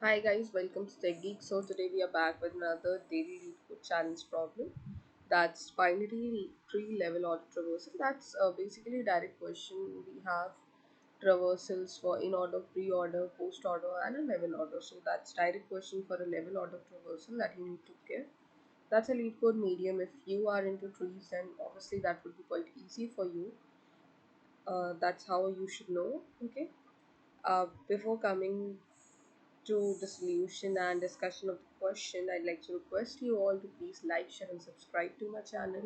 Hi guys, welcome to Tech Geek. So today we are back with another daily LeetCode challenge problem. That's binary tree level order traversal. That's basically a direct question. We have traversals for in order, pre-order, post-order, and a level order. So that's direct question for a level order traversal that you need to give. That's a LeetCode medium. If you are into trees, then obviously that would be quite easy for you. That's how you should know. Okay. Before coming to the solution and discussion of the question, I'd like to request you all to please like, share, and subscribe to my channel.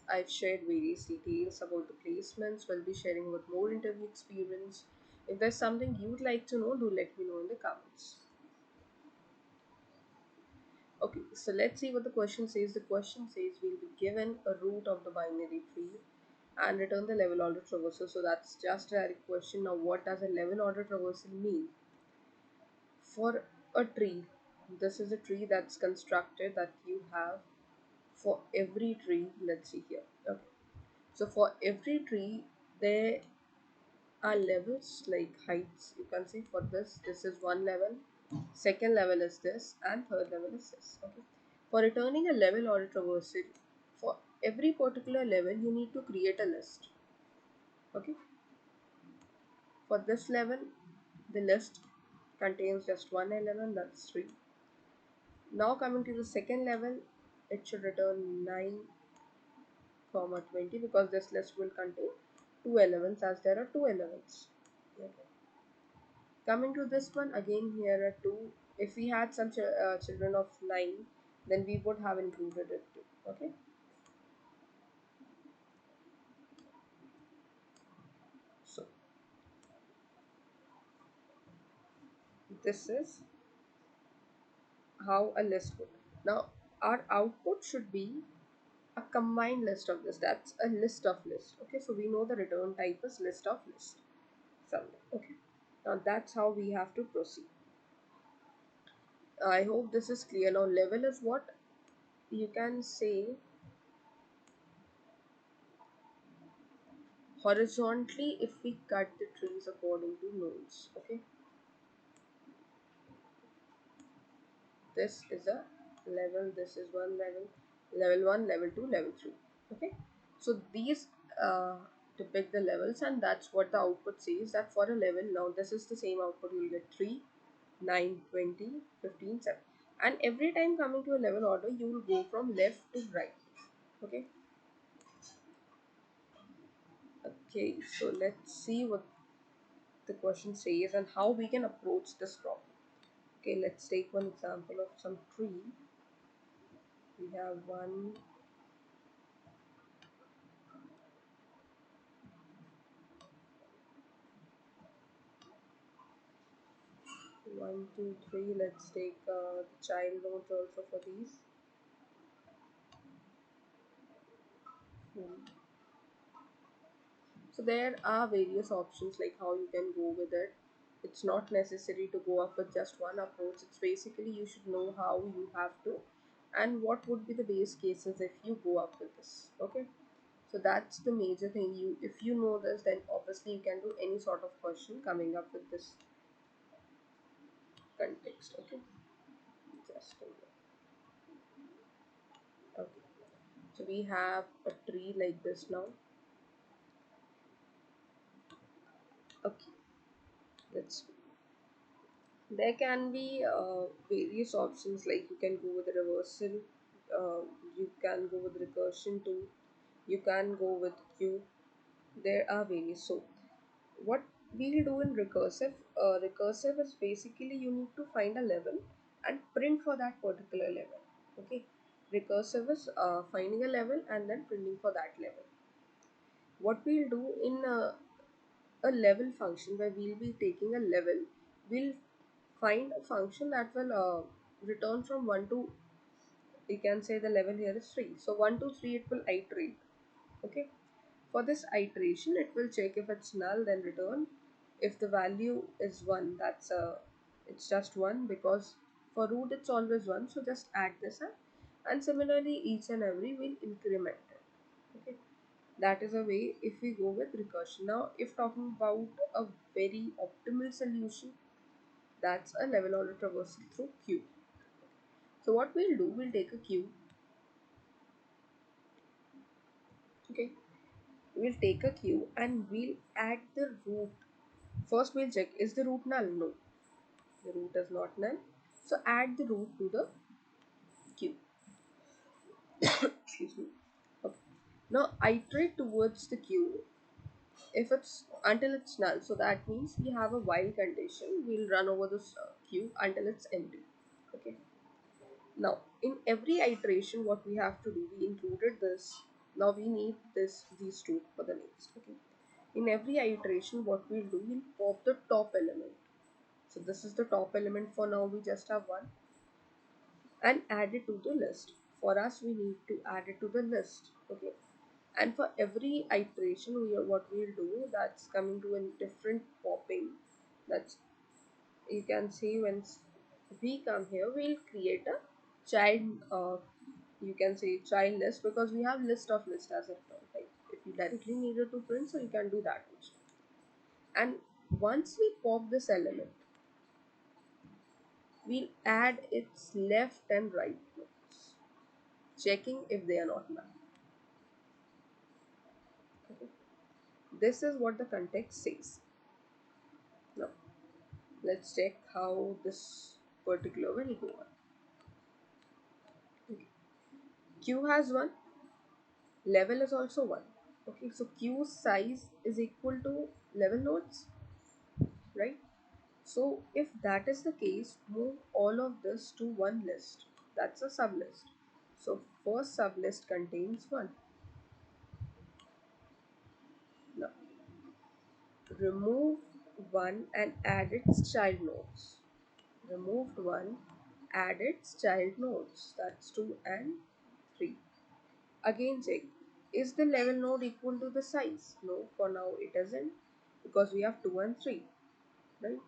I've shared various details about the placements. We'll be sharing about more interview experience. If there's something you'd like to know, do let me know in the comments. Okay, so let's see what the question says. The question says we'll be given a root of the binary tree and return the level order traversal. So that's just a direct question. Now, what does a level order traversal mean? For a tree, this is a tree that's constructed that you have for every tree. Let's see here. Okay, so for every tree there are levels like heights. You can see for this is one level, second level is this, and third level is this. Okay, for returning a level or a traversal for every particular level you need to create a list. Okay, for this level the list contains just one element, that's 3. Now coming to the second level, it should return 9 comma 20 because this list will contain two elements as there are two elements. Okay. Coming to this one, again here are 2. If we had some children of 9, then we would have included it too. Okay. So this is how a list would. Now our output should be a combined list of this. That's a list of list. Okay, so we know the return type is list of list. Something. Okay. Now that's how we have to proceed. I hope this is clear. Now level is what you can say horizontally if we cut the trees according to nodes. Okay, this is a level, this is one level, level 1, level 2, level 3. Okay, so these depict the levels, and that's what the output says that for a level. Now this is the same output. You'll get 3, 9, 20, 15, 7, and every time coming to a level order you will go from left to right. Okay. Okay, so let's see what the question says and how we can approach this problem. Okay, let's take one example of some tree. We have one, two, three. Let's take the child nodes also for these. Hmm. So there are various options like how you can go with it. It's not necessary to go up with just one approach. It's basically you should know how you have to and what would be the base cases if you go up with this. Okay. So that's the major thing. You if you know this, then obviously you can do any sort of question coming up with this context. Okay, just a minute. Okay, so we have a tree like this now. Okay, let's. There can be various options like you can go with reversal, uh, you can go with recursion too, you can go with queue. There are various. So what we'll do in recursive is basically you need to find a level and print for that particular level. Okay, recursive is finding a level and then printing for that level. What we'll do in a level function where we'll be taking a level, we'll find a function that will return from 1 to, you can say the level here is 3, so 1 to 3 it will iterate. Okay, for this iteration it will check if it's null, then return. If the value is 1, that's it's just 1 because for root it's always 1, so just add this up, and similarly each and every will increment it. Okay, that is a way if we go with recursion. Now if talking about a very optimal solution, That's a level order traversal through queue. So what we'll do, we'll take a queue. Okay, we'll take a queue and we'll add the root. First we'll check, is the root null? No, the root is not null. So add the root to the queue. Excuse me. Okay. Now iterate towards the queue if it's until it's null. So that means we have a while condition. We'll run over this queue until it's empty. Okay. Now in every iteration, what we have to do, we included this. Now we need these two for the next. Okay. In every iteration, what we'll do, we'll pop the top element. So this is the top element for now. We just have one, and add it to the list. For us, we need to add it to the list. Okay. And for every iteration, what we'll do, that's coming to a different popping. That's, you can see when we come here, we'll create a child. You can say child list, because we have list of list as a term. Like if you directly needed to print, so you can do that also. And once we pop this element, we'll add its left and right nodes, checking if they are not null. Okay. This is what the context says. Now let's check how this particular will go on. Okay. Q has one, level is also one. Okay, so Q size is equal to level nodes, right? So if that is the case, move all of this to one list. That's a sublist. So first sublist contains one. Now remove one and add its child nodes. Removed one, add its child nodes. That's 2 and 3. Again check, is the level node equal to the size? No, for now it isn't, because we have 2 and 3, right?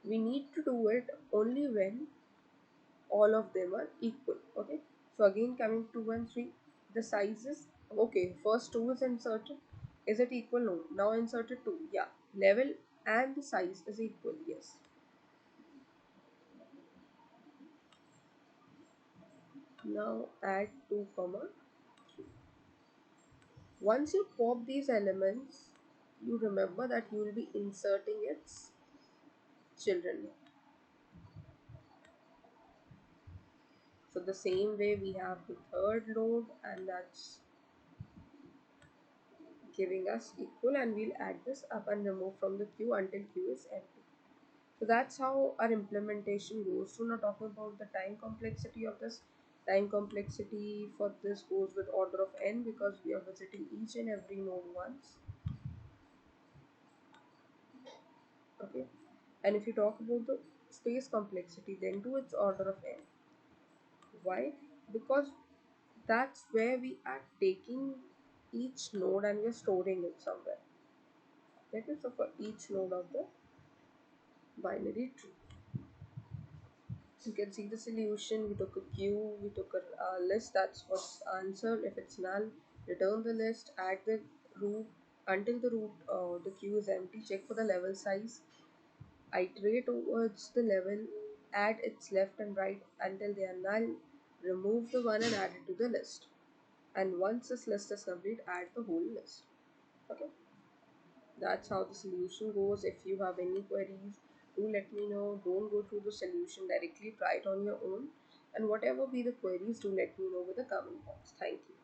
We need to do it only when all of them are equal. Okay, so again coming 2 and 3, the size is okay. First 2 is inserted, is it equal? No. Now inserted 2, yeah. Level and the size is equal, yes. Now add 2 comma. Once you pop these elements, you remember that you will be inserting its children. So the same way we have the third node, and that's giving us equal, and we'll add this up and remove from the queue until queue is empty. So that's how our implementation goes. So now talking about the time complexity of this. Time complexity for this goes with order of n, because we are visiting each and every node once. Okay, and if you talk about the space complexity, then to its order of n. Why? Because that's where we are taking each node and we're storing it somewhere. Okay, so for each node of the binary tree, you can see the solution. We took a queue, we took a list, that's what's answer. If it's null, return the list, add the root until the queue is empty, check for the level size, iterate towards the level, add its left and right until they are null, remove the one and add it to the list. And once this list is complete, add the whole list. Okay, that's how the solution goes. If you have any queries, do let me know. Don't go through the solution directly, try it on your own, and whatever be the queries, do let me know with the comment box. Thank you.